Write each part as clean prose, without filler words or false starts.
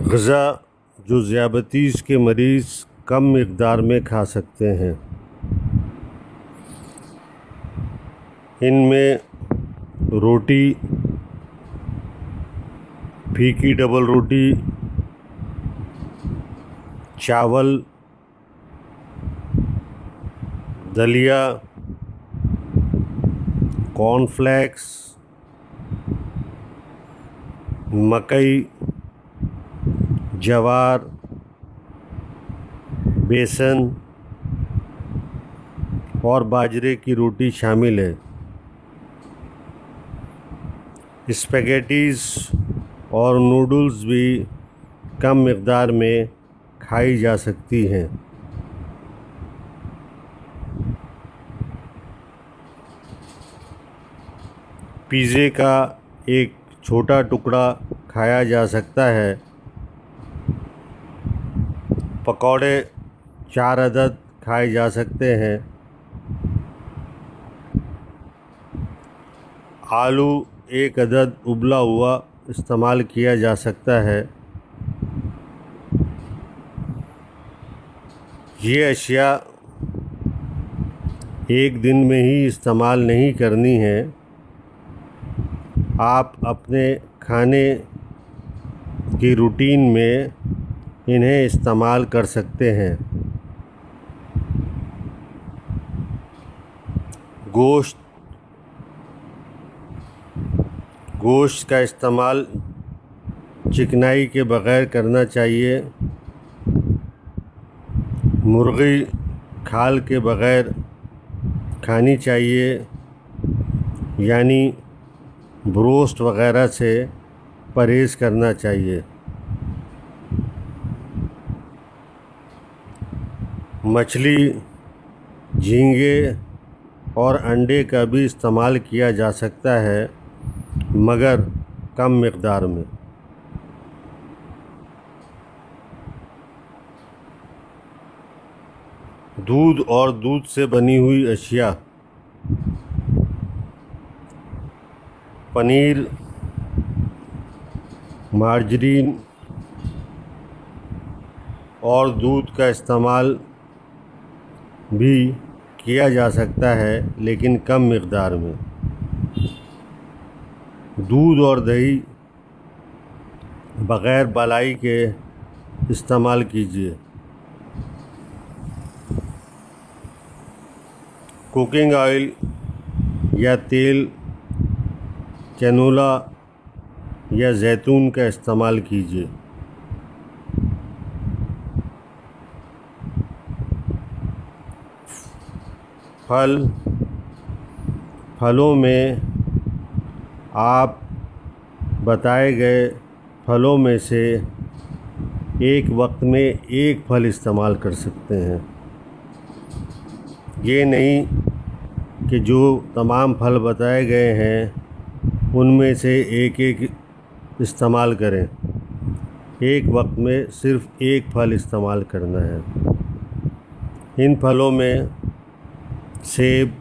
ग़िज़ा जो ज़ियादतीस के मरीज़ कम मिक़दार में खा सकते हैं। इनमें रोटी, फीकी डबल रोटी, चावल, दलिया, कॉर्नफ्लेक्स, मकई, जवार, बेसन और बाजरे की रोटी शामिल है। स्पैगेटीज़ और नूडल्स भी कम मिक़दार में खाई जा सकती हैं। पिज़्ज़े का एक छोटा टुकड़ा खाया जा सकता है। पकौड़े 4 अदद खाए जा सकते हैं। आलू 1 अदद उबला हुआ इस्तेमाल किया जा सकता है। ये अशिया एक दिन में ही इस्तेमाल नहीं करनी है। आप अपने खाने की रूटीन में इन्हें इस्तेमाल कर सकते हैं। गोश्त का इस्तेमाल चिकनाई के बग़ैर करना चाहिए। मुर्गी खाल के बग़ैर खानी चाहिए, यानी ब्रोस्ट वग़ैरह से परहेज़ करना चाहिए। मछली, झींगे और अंडे का भी इस्तेमाल किया जा सकता है, मगर कम मिक़दार में। दूध और दूध से बनी हुई अशिया, पनीर, मार्जरीन और दूध का इस्तेमाल भी किया जा सकता है, लेकिन कम मिक़दार में। दूध और दही बग़ैर मलाई के इस्तेमाल कीजिए। कुकिंग ऑयल या तेल, कैनोला या जैतून का इस्तेमाल कीजिए। फलों में आप बताए गए फलों में से एक वक्त में एक फल इस्तेमाल कर सकते हैं। ये नहीं कि जो तमाम फल बताए गए हैं उनमें से एक एक इस्तेमाल करें। एक वक्त में सिर्फ़ एक फल इस्तेमाल करना है। इन फलों में सेब,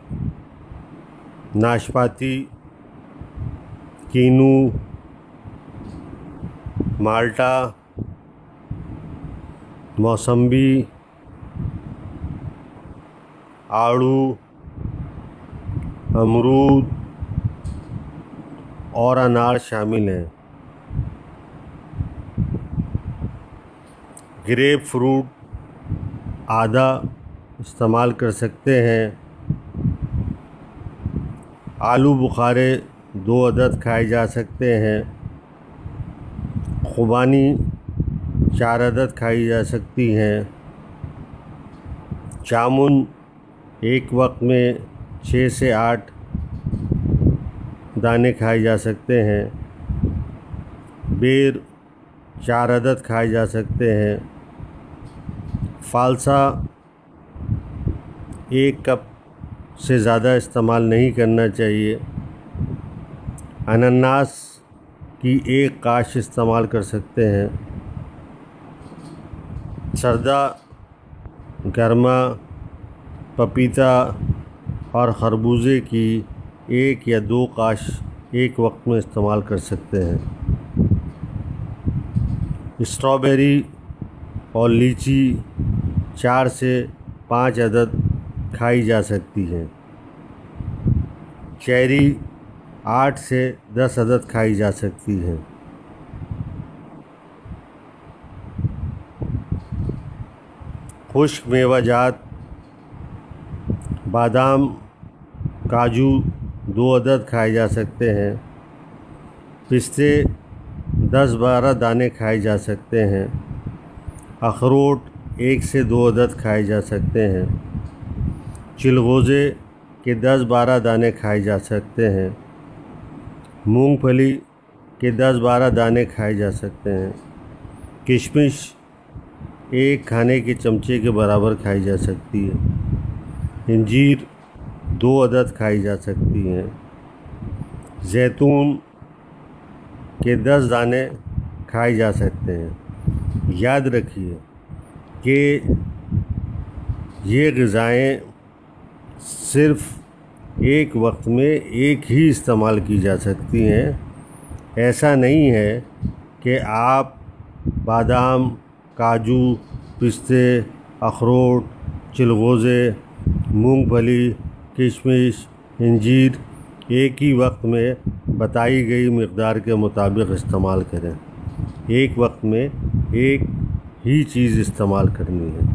नाशपाती, कीनू, माल्टा, मौसम्बी, आड़ू, अमरूद और अनार शामिल हैं। ग्रेप फ्रूट आधा इस्तेमाल कर सकते हैं। आलू बुखारे 2 अदद खाए जा सकते हैं। खुबानी 4 अदद खाई जा सकती हैं। जामुन एक वक्त में 6 से 8 दाने खाए जा सकते हैं। बेर 4 अदद खाए जा सकते हैं। फालसा 1 कप से ज़्यादा इस्तेमाल नहीं करना चाहिए। अनानास की 1 काश इस्तेमाल कर सकते हैं। सरदा, गर्मा, पपीता और खरबूजे की 1 या 2 काश एक वक्त में इस्तेमाल कर सकते हैं। स्ट्रॉबेरी और लीची 4 से 5 अदद खाई जा सकती हैं। चेरी 8 से 10 अदद खाई जा सकती हैं। खुश्क मेवाजात बादाम काजू 2 अदद खाए जा सकते हैं। पिस्ते 10-12 दाने खाए जा सकते हैं। अखरोट 1 से 2 अदद खाए जा सकते हैं। चिलगोज़े के 10-12 दाने खाए जा सकते हैं। मूंगफली के 10-12 दाने खाए जा सकते हैं। किशमिश 1 खाने के चमचे के बराबर खाई जा सकती है। इंजीर 2 अदद खाई जा सकती हैं। जैतून के 10 दाने खाए जा सकते हैं। याद रखिए कि ये ग़िज़ाएँ सिर्फ़ एक वक्त में एक ही इस्तेमाल की जा सकती हैं। ऐसा नहीं है कि आप बादाम काजू पिस्ते अखरोट चिलगोज़े मूंगफली किशमिश इंजीर एक ही वक्त में बताई गई मिक़दार के मुताबिक इस्तेमाल करें। एक वक्त में एक ही चीज़ इस्तेमाल करनी है।